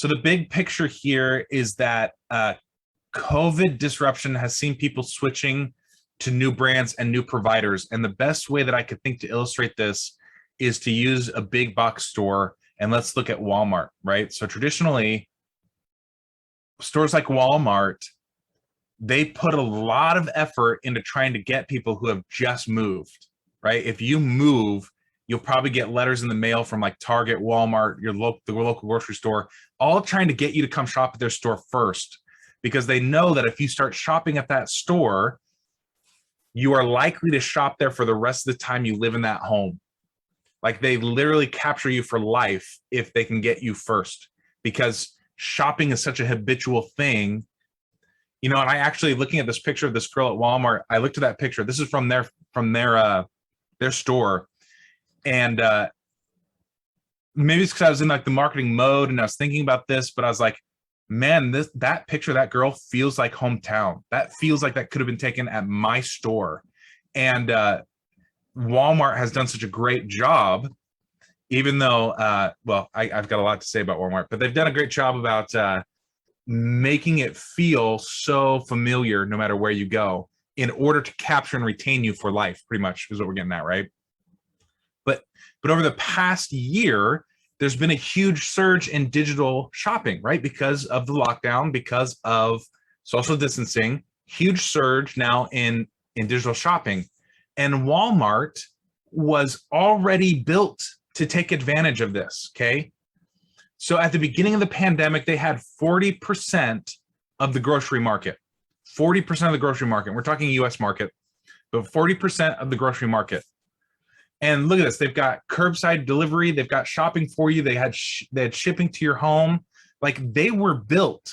So the big picture here is that COVID disruption has seen people switching to new brands and new providers. And the best way that I could think to illustrate this is to use a big box store. And let's look at Walmart, right? So traditionally, stores like Walmart, they put a lot of effort into trying to get people who have just moved, right? If you move, you'll probably get letters in the mail from like Target, Walmart, the local grocery store, all trying to get you to come shop at their store first, because they know that if you start shopping at that store, you are likely to shop there for the rest of the time you live in that home. Like they literally capture you for life if they can get you first, because shopping is such a habitual thing. You know, and I actually, looking at this picture of this girl at Walmart, I looked at that picture. This is from their store. And maybe it's because I was in like the marketing mode and I was thinking about this, but I was like, man, that picture, that girl feels like hometown. That feels like that could have been taken at my store. And Walmart has done such a great job, even though, I've got a lot to say about Walmart, but they've done a great job about making it feel so familiar no matter where you go, in order to capture and retain you for life, pretty much is what we're getting at, right? But over the past year, there's been a huge surge in digital shopping, right? Because of the lockdown, because of social distancing, huge surge now in digital shopping. And Walmart was already built to take advantage of this, okay? So at the beginning of the pandemic, they had 40% of the grocery market, 40% of the grocery market. We're talking US market, but 40% of the grocery market. And look at this, they've got curbside delivery, they've got shopping for you, they had shipping to your home. Like they were built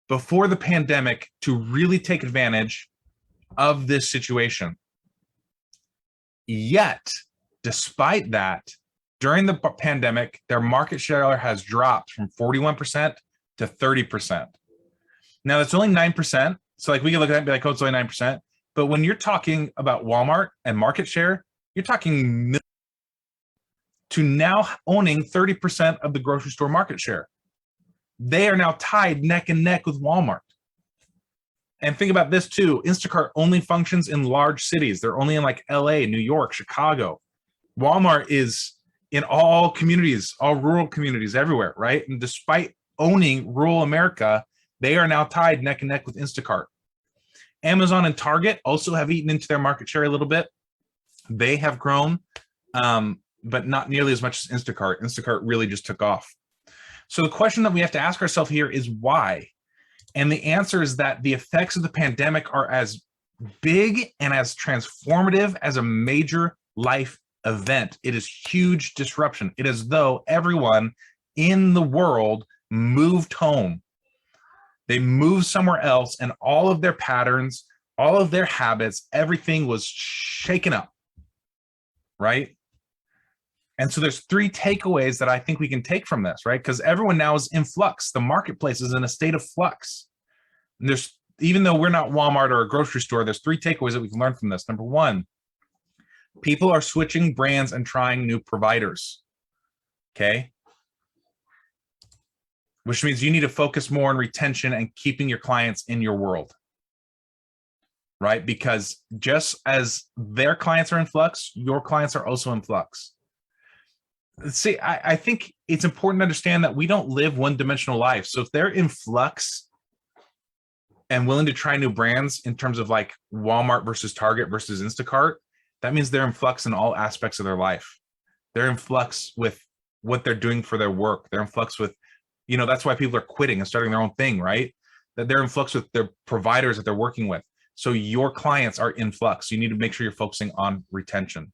before the pandemic to really take advantage of this situation. Yet, despite that, during the pandemic, their market share has dropped from 41% to 30%. Now that's only 9%. So like we can look at that and be like, oh, it's only 9%. But when you're talking about Walmart and market share, you're talking to now owning 30% of the grocery store market share. They are now tied neck and neck with Walmart. And think about this too, Instacart only functions in large cities. They're only in like LA, New York, Chicago. Walmart is in all communities, all rural communities everywhere, right? And despite owning rural America, they are now tied neck and neck with Instacart. Amazon and Target also have eaten into their market share a little bit. They have grown, but not nearly as much as Instacart. Instacart really just took off. So the question that we have to ask ourselves here is why? And the answer is that the effects of the pandemic are as big and as transformative as a major life event. It is huge disruption. It is as though everyone in the world moved home. They moved somewhere else, and all of their patterns, all of their habits, everything was shaken up, right? And so there's three takeaways that I think we can take from this, right? Because everyone now is in flux. The marketplace is in a state of flux. And there's, even though we're not Walmart or a grocery store, there's three takeaways that we can learn from this. Number one, people are switching brands and trying new providers, okay? Which means you need to focus more on retention and keeping your clients in your world, right? Because just as their clients are in flux, your clients are also in flux. See, I think it's important to understand that we don't live one-dimensional life. So if they're in flux and willing to try new brands in terms of like Walmart versus Target versus Instacart, that means they're in flux in all aspects of their life. They're in flux with what they're doing for their work. They're in flux with, you know, that's why people are quitting and starting their own thing, right? That they're in flux with their providers that they're working with. So your clients are in flux. You need to make sure you're focusing on retention.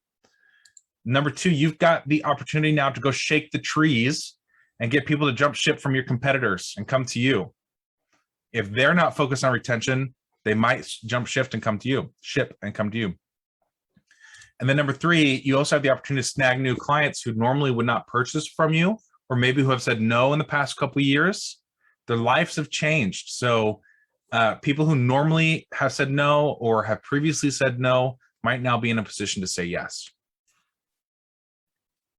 Number two, you've got the opportunity now to go shake the trees and get people to jump ship from your competitors and come to you. If they're not focused on retention, they might jump ship and come to you. And then number three, you also have the opportunity to snag new clients who normally would not purchase from you, or maybe who have said no in the past couple of years. Their lives have changed. So people who normally have said no or have previously said no might now be in a position to say yes.